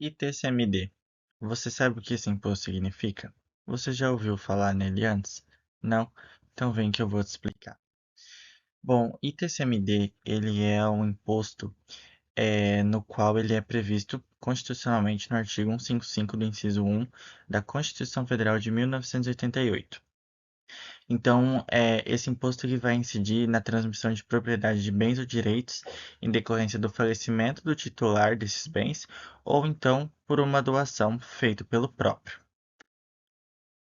ITCMD. Você sabe o que esse imposto significa? Você já ouviu falar nele antes? Não? Então vem que eu vou te explicar. Bom, ITCMD, ele é um imposto no qual ele é previsto constitucionalmente no artigo 155 do inciso 1 da Constituição Federal de 1988. Então, esse imposto ele vai incidir na transmissão de propriedade de bens ou direitos em decorrência do falecimento do titular desses bens ou então por uma doação feita pelo próprio.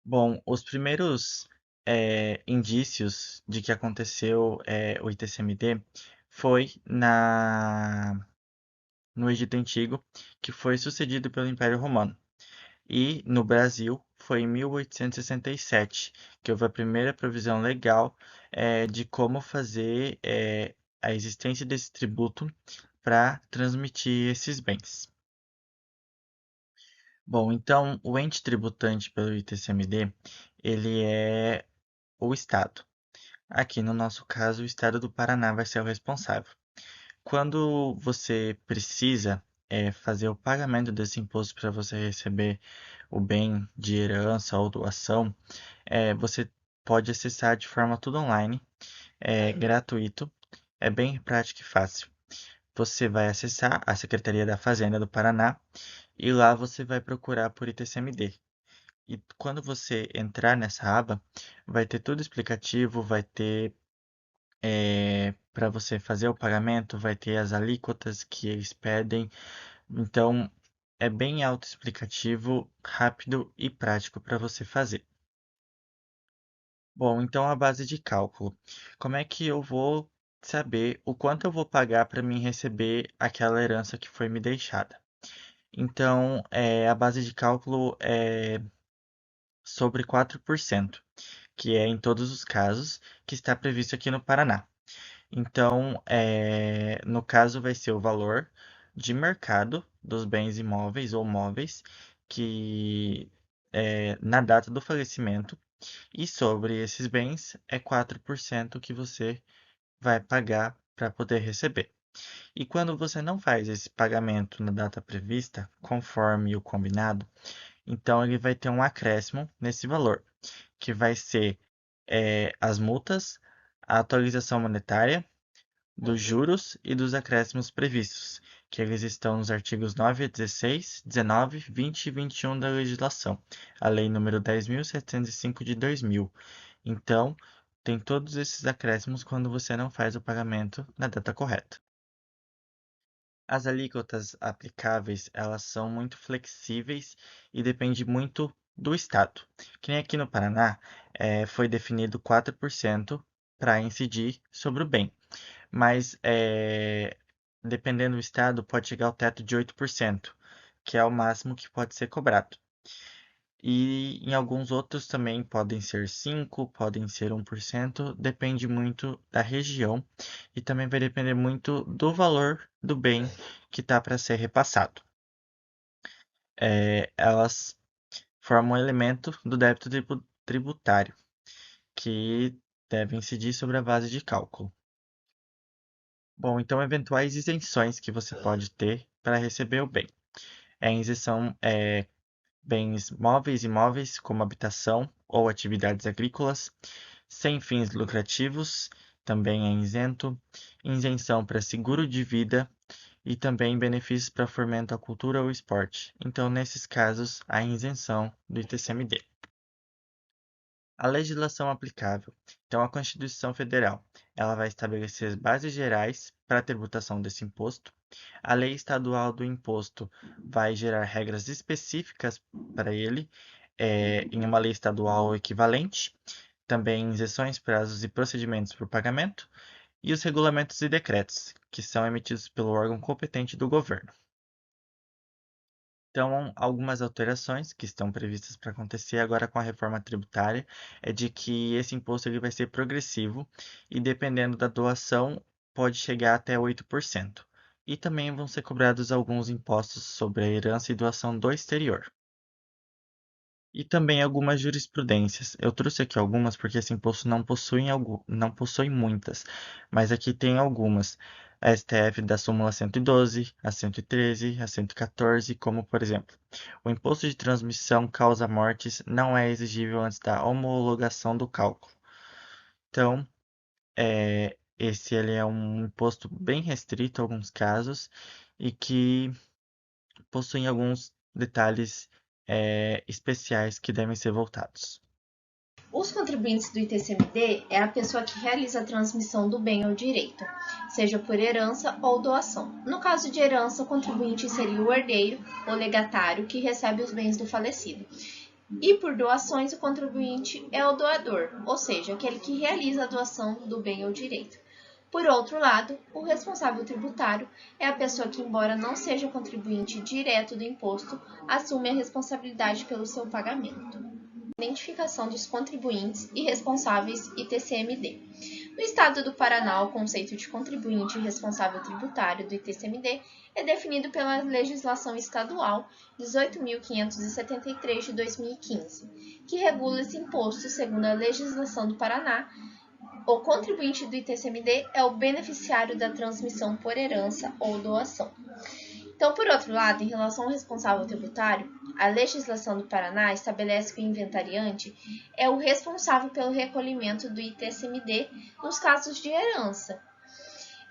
Bom, os primeiros indícios de que aconteceu o ITCMD foi no Egito Antigo, que foi sucedido pelo Império Romano. E no Brasil foi em 1867 que houve a primeira provisão legal de como fazer a existência desse tributo para transmitir esses bens. Bom, então o ente tributante pelo ITCMD, ele é o Estado. Aqui no nosso caso, o Estado do Paraná vai ser o responsável. Quando você precisa fazer o pagamento desse imposto para você receber o bem de herança ou doação, você pode acessar de forma tudo online, é gratuito, é bem prático e fácil. Você vai acessar a Secretaria da Fazenda do Paraná e lá você vai procurar por ITCMD. E quando você entrar nessa aba, vai ter tudo explicativo, vai ter para você fazer o pagamento, vai ter as alíquotas que eles pedem. Então, é bem autoexplicativo, rápido e prático para você fazer. Bom, então a base de cálculo. Como é que eu vou saber o quanto eu vou pagar para mim receber aquela herança que foi me deixada? Então, a base de cálculo é sobre 4%, que é em todos os casos que está previsto aqui no Paraná. Então, no caso, vai ser o valor de mercado dos bens imóveis ou móveis que na data do falecimento e sobre esses bens é 4% que você vai pagar para poder receber. E quando você não faz esse pagamento na data prevista, conforme o combinado, então ele vai ter um acréscimo nesse valor, que vai ser as multas, a atualização monetária, dos juros e dos acréscimos previstos, que eles estão nos artigos 9, 16, 19, 20 e 21 da legislação, a Lei nº 10.705 de 2000. Então, tem todos esses acréscimos quando você não faz o pagamento na data correta. As alíquotas aplicáveis, elas são muito flexíveis e depende muito do estado. Que nem aqui no Paraná, foi definido 4% para incidir sobre o bem. Mas, dependendo do estado, pode chegar ao teto de 8%, que é o máximo que pode ser cobrado. E em alguns outros também podem ser 5%, podem ser 1%, depende muito da região e também vai depender muito do valor do bem que está para ser repassado. Elas formam um elemento do débito tributário, que deve incidir sobre a base de cálculo. Bom, então eventuais isenções que você pode ter para receber o bem. A isenção bens móveis e imóveis, como habitação ou atividades agrícolas, sem fins lucrativos, também é isento. Isenção para seguro de vida e também benefícios para fomento à cultura ou esporte. Então, nesses casos, a isenção do ITCMD. A legislação aplicável. Então, a Constituição Federal, ela vai estabelecer as bases gerais para a tributação desse imposto. A lei estadual do imposto vai gerar regras específicas para ele, em uma lei estadual equivalente. Também isenções, prazos e procedimentos para o pagamento. E os regulamentos e decretos, que são emitidos pelo órgão competente do governo. Então, algumas alterações que estão previstas para acontecer agora com a reforma tributária é de que esse imposto ele vai ser progressivo e, dependendo da doação, pode chegar até 8%. E também vão ser cobrados alguns impostos sobre a herança e doação do exterior. E também algumas jurisprudências. Eu trouxe aqui algumas porque esse imposto não possui muitas, mas aqui tem algumas. STF da súmula 112, a 113, a 114, como por exemplo, o imposto de transmissão causa mortes não é exigível antes da homologação do cálculo. Então, esse ele é um imposto bem restrito a alguns casos e que possui alguns detalhes especiais que devem ser voltados. Os contribuintes do ITCMD é a pessoa que realiza a transmissão do bem ou direito, seja por herança ou doação. No caso de herança, o contribuinte seria o herdeiro ou legatário que recebe os bens do falecido. E por doações, o contribuinte é o doador, ou seja, aquele que realiza a doação do bem ou direito. Por outro lado, o responsável tributário é a pessoa que, embora não seja contribuinte direto do imposto, assume a responsabilidade pelo seu pagamento. Identificação dos contribuintes e responsáveis ITCMD. No estado do Paraná, o conceito de contribuinte responsável tributário do ITCMD é definido pela legislação estadual 18.573 de 2015, que regula esse imposto. Segundo a legislação do Paraná, o contribuinte do ITCMD é o beneficiário da transmissão por herança ou doação. Então, por outro lado, em relação ao responsável tributário, a legislação do Paraná estabelece que o inventariante é o responsável pelo recolhimento do ITCMD nos casos de herança.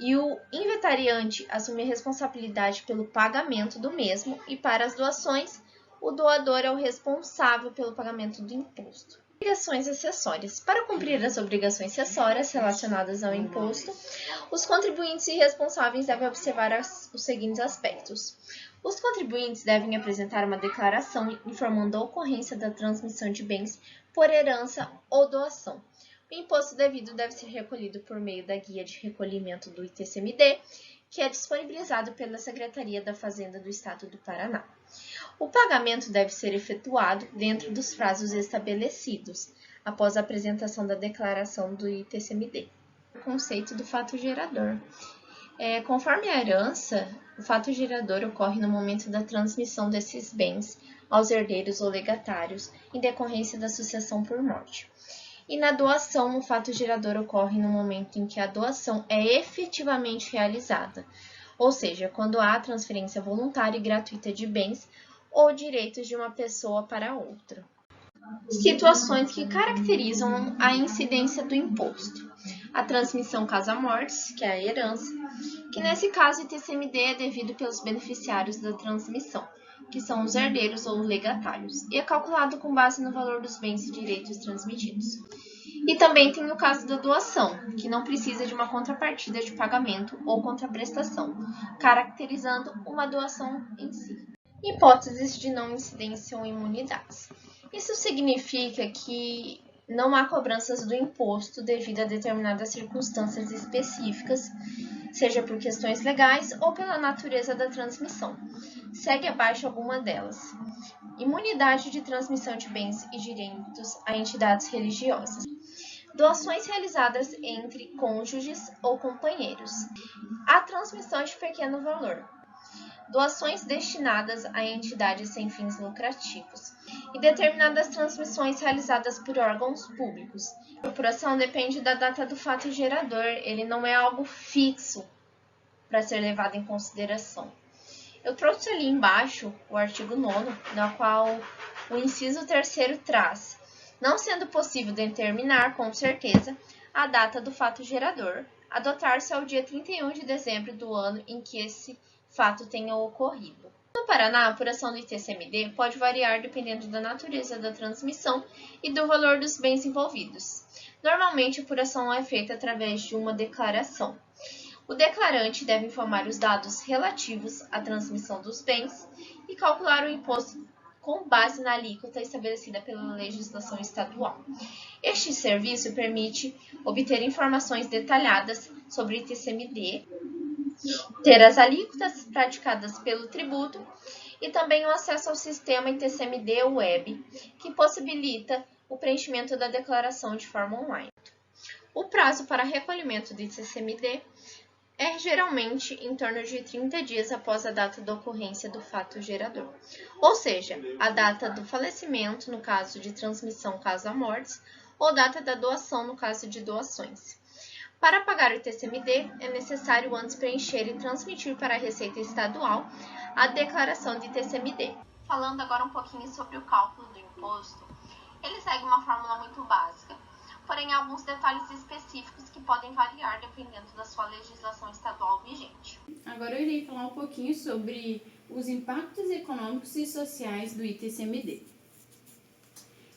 E o inventariante assume a responsabilidade pelo pagamento do mesmo, e para as doações, o doador é o responsável pelo pagamento do imposto. Obrigações acessórias. Para cumprir as obrigações acessórias relacionadas ao imposto, os contribuintes e responsáveis devem observar os seguintes aspectos. Os contribuintes devem apresentar uma declaração informando a ocorrência da transmissão de bens por herança ou doação. O imposto devido deve ser recolhido por meio da guia de recolhimento do ITCMD, que é disponibilizado pela Secretaria da Fazenda do Estado do Paraná. O pagamento deve ser efetuado dentro dos prazos estabelecidos, após a apresentação da declaração do ITCMD. O conceito do fato gerador. Conforme a herança, o fato gerador ocorre no momento da transmissão desses bens aos herdeiros ou legatários, em decorrência da sucessão por morte. E na doação, o fato gerador ocorre no momento em que a doação é efetivamente realizada, ou seja, quando há transferência voluntária e gratuita de bens ou direitos de uma pessoa para outra. Situações que caracterizam a incidência do imposto. A transmissão casa-mortes, que é a herança, que nesse caso o ITCMD é devido pelos beneficiários da transmissão, que são os herdeiros ou legatários, e é calculado com base no valor dos bens e direitos transmitidos. E também tem o caso da doação, que não precisa de uma contrapartida de pagamento ou contraprestação, caracterizando uma doação em si. Hipóteses de não incidência ou imunidades. Isso significa que não há cobranças do imposto devido a determinadas circunstâncias específicas, seja por questões legais ou pela natureza da transmissão. Segue abaixo alguma delas. Imunidade de transmissão de bens e direitos a entidades religiosas. Doações realizadas entre cônjuges ou companheiros. A transmissão de pequeno valor. Doações destinadas a entidades sem fins lucrativos. E determinadas transmissões realizadas por órgãos públicos. A procuração depende da data do fato gerador, ele não é algo fixo para ser levado em consideração. Eu trouxe ali embaixo o artigo 9º, na qual o inciso 3º traz: não sendo possível determinar com certeza a data do fato gerador, adotar-se ao dia 31 de dezembro do ano em que esse fato tenha ocorrido. No Paraná, a apuração do ITCMD pode variar dependendo da natureza da transmissão e do valor dos bens envolvidos. Normalmente, a apuração é feita através de uma declaração. O declarante deve informar os dados relativos à transmissão dos bens e calcular o imposto com base na alíquota estabelecida pela legislação estadual. Este serviço permite obter informações detalhadas sobre o ITCMD, ter as alíquotas praticadas pelo tributo e também o acesso ao sistema ITCMD Web, que possibilita o preenchimento da declaração de forma online. O prazo para recolhimento do ITCMD é geralmente em torno de 30 dias após a data da ocorrência do fato gerador, ou seja, a data do falecimento no caso de transmissão casa-mortes ou data da doação no caso de doações. Para pagar o ITCMD, é necessário antes preencher e transmitir para a Receita Estadual a declaração de ITCMD. Falando agora um pouquinho sobre o cálculo do imposto, ele segue uma fórmula muito básica, porém há alguns detalhes específicos que podem variar dependendo da sua legislação estadual vigente. Agora eu irei falar um pouquinho sobre os impactos econômicos e sociais do ITCMD.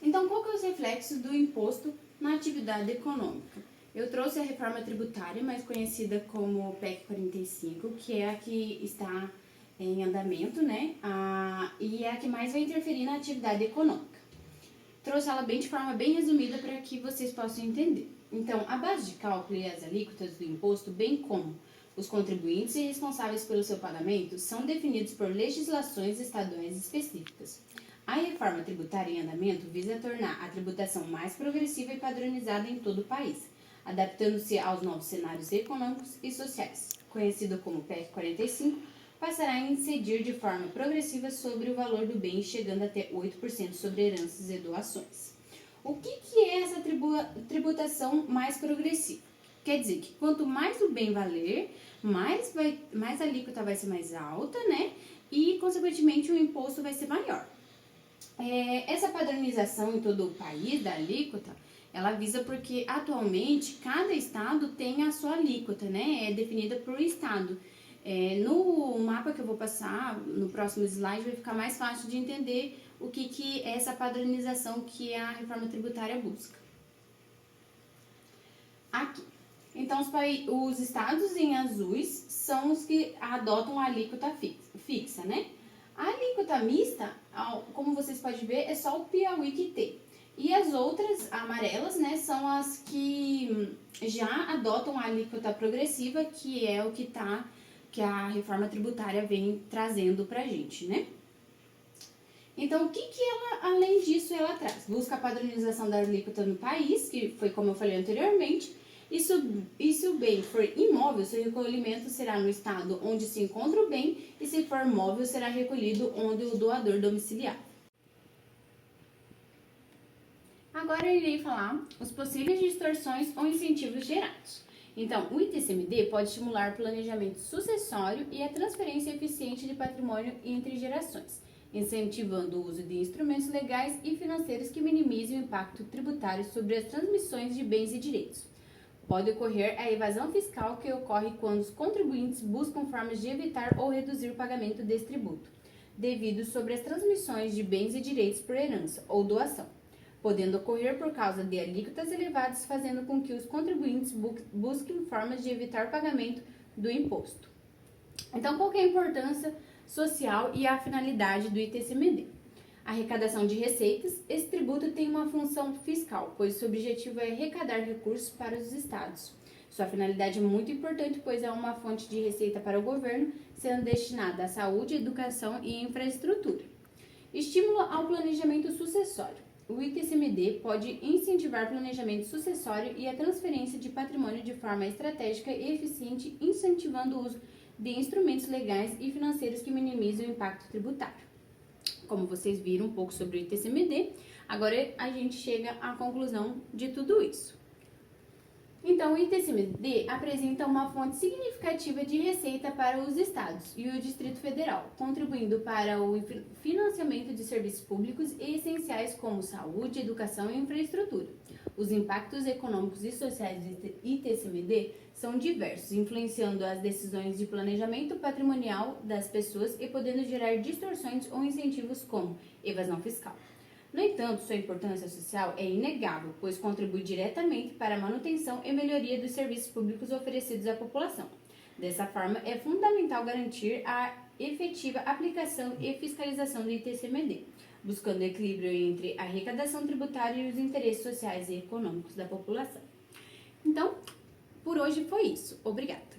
Então, qual que é os reflexos do imposto na atividade econômica? Eu trouxe a reforma tributária, mais conhecida como PEC 45, que é a que está em andamento, né? E é a que mais vai interferir na atividade econômica. Trouxe ela de forma bem resumida para que vocês possam entender. Então, a base de cálculo e as alíquotas do imposto, bem como os contribuintes e responsáveis pelo seu pagamento, são definidos por legislações estaduais específicas. A reforma tributária em andamento visa tornar a tributação mais progressiva e padronizada em todo o país, adaptando-se aos novos cenários econômicos e sociais. Conhecido como PEC 45, passará a incidir de forma progressiva sobre o valor do bem, chegando até 8% sobre heranças e doações. O que é essa tributação mais progressiva? Quer dizer que quanto mais o bem valer, mais a alíquota vai ser mais alta, né? E, consequentemente, o imposto vai ser maior. Essa padronização em todo o país da alíquota, ela visa porque atualmente cada estado tem a sua alíquota, né? É definida por estado. No mapa que eu vou passar, no próximo slide, vai ficar mais fácil de entender o que é essa padronização que a reforma tributária busca. Aqui. Então, os estados em azuis são os que adotam a alíquota fixa, né? A alíquota mista, como vocês podem ver, é só o Piauí que tem. E as outras amarelas, né, são as que já adotam a alíquota progressiva, que é o que a reforma tributária vem trazendo pra gente, né? Então, o que ela, além disso, ela traz? Busca a padronização da alíquota no país, que foi como eu falei anteriormente. E se o bem for imóvel, seu recolhimento será no estado onde se encontra o bem, e se for móvel, será recolhido onde o doador domiciliar. Agora eu irei falar os possíveis distorções ou incentivos gerados. Então, o ITCMD pode estimular o planejamento sucessório e a transferência eficiente de patrimônio entre gerações, incentivando o uso de instrumentos legais e financeiros que minimizem o impacto tributário sobre as transmissões de bens e direitos. Pode ocorrer a evasão fiscal, que ocorre quando os contribuintes buscam formas de evitar ou reduzir o pagamento desse tributo, devido sobre as transmissões de bens e direitos por herança ou doação, podendo ocorrer por causa de alíquotas elevadas, fazendo com que os contribuintes busquem formas de evitar o pagamento do imposto. Então, qual que é a importância social e a finalidade do ITCMD? Arrecadação de receitas. Esse tributo tem uma função fiscal, pois seu objetivo é arrecadar recursos para os estados. Sua finalidade é muito importante, pois é uma fonte de receita para o governo, sendo destinada à saúde, educação e infraestrutura. Estímulo ao planejamento sucessório. O ITCMD pode incentivar o planejamento sucessório e a transferência de patrimônio de forma estratégica e eficiente, incentivando o uso de instrumentos legais e financeiros que minimizem o impacto tributário. Como vocês viram um pouco sobre o ITCMD, agora a gente chega à conclusão de tudo isso. Então, o ITCMD apresenta uma fonte significativa de receita para os estados e o Distrito Federal, contribuindo para o financiamento de serviços públicos e essenciais como saúde, educação e infraestrutura. Os impactos econômicos e sociais do ITCMD são diversos, influenciando as decisões de planejamento patrimonial das pessoas e podendo gerar distorções ou incentivos como evasão fiscal. No entanto, sua importância social é inegável, pois contribui diretamente para a manutenção e melhoria dos serviços públicos oferecidos à população. Dessa forma, é fundamental garantir a efetiva aplicação e fiscalização do ITCMD, buscando equilíbrio entre a arrecadação tributária e os interesses sociais e econômicos da população. Então, por hoje foi isso. Obrigada!